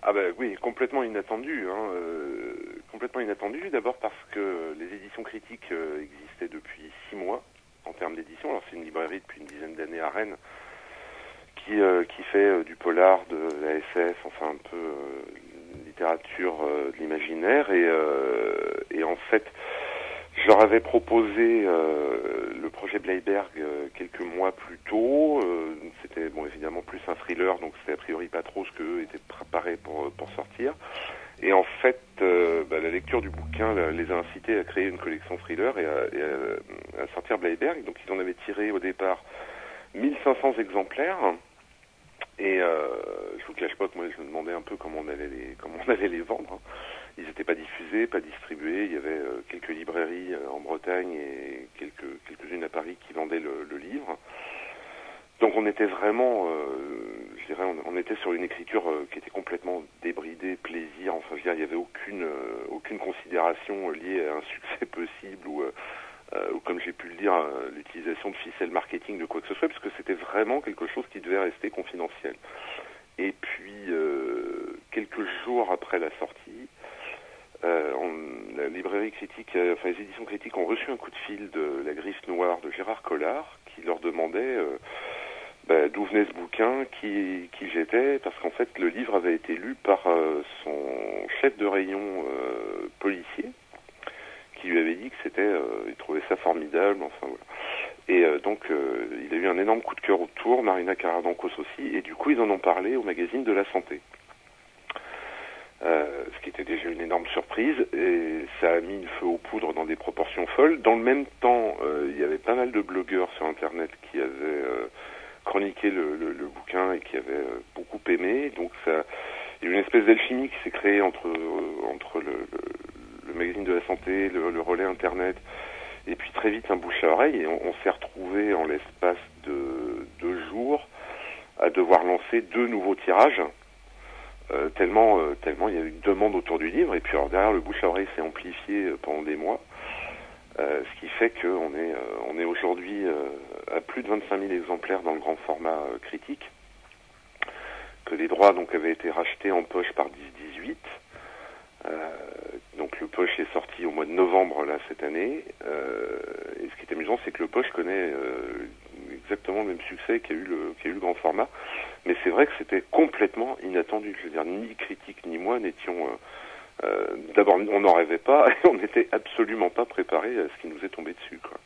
Ah bah oui, complètement inattendu, hein, complètement inattendu. D'abord parce que les éditions critiques existaient depuis 6 mois en termes d'édition. Alors c'est une librairie depuis une dizaine d'années à Rennes qui fait du polar, de la SF, enfin un peu littérature de l'imaginaire et en fait je leur avais proposé le projet Bleiberg quelques mois plus tôt. C'était bon évidemment plus un thriller, donc c'était a priori pas trop ce qu'eux étaient préparés pour sortir. Et en fait, la lecture du bouquin les a incités à créer une collection thriller et à sortir Bleiberg. Donc ils en avaient tiré au départ 1500 exemplaires. Et je vous cache pas que moi je me demandais un peu comment on allait les vendre. Hein. Ils n'étaient pas diffusés, pas distribués. Il y avait quelques librairies en Bretagne et quelques-unes à Paris qui vendaient le livre. Donc on était vraiment, je dirais, on était sur une écriture qui était complètement débridée, plaisir. Enfin, je veux dire, il n'y avait aucune considération liée à un succès possible ou comme j'ai pu le dire, l'utilisation de ficelles marketing de quoi que ce soit, puisque c'était vraiment quelque chose qui devait rester confidentiel. Et puis, quelques jours après la sortie, la librairie critique, les éditions critiques ont reçu un coup de fil de la Griffe Noire de Gérard Collard, qui leur demandait d'où venait ce bouquin, qui j'étais, parce qu'en fait, le livre avait été lu par son chef de rayon policier, qui lui avait dit que il trouvait ça formidable, enfin voilà. Et donc il a eu un énorme coup de cœur autour, Marina Carrère-Dancos aussi, et du coup ils en ont parlé au magazine de la santé. Ce qui était déjà une énorme surprise, et ça a mis le feu aux poudres dans des proportions folles. Dans le même temps, il y avait pas mal de blogueurs sur Internet qui avaient chroniqué le bouquin et qui avaient beaucoup aimé, donc ça, il y a eu une espèce d'alchimie qui s'est créée entre le magazine de la santé, le relais Internet, et puis très vite un bouche à oreille, et on s'est retrouvé en l'espace de 2 jours à devoir lancer 2 nouveaux tirages, tellement il y a eu une demande autour du livre, et puis alors derrière le bouche à oreille s'est amplifié pendant des mois, ce qui fait qu'on est aujourd'hui à plus de 25 000 exemplaires dans le grand format critique, que les droits donc avaient été rachetés en poche par 10-18. Donc le poche est sorti au mois de novembre là cette année, et ce qui est amusant, c'est que le poche connaît exactement le même succès qu'a eu le grand format, mais c'est vrai que c'était complètement inattendu. Je veux dire, ni critique ni moi n'étions d'abord on n'en rêvait pas et on n'était absolument pas préparés à ce qui nous est tombé dessus, quoi.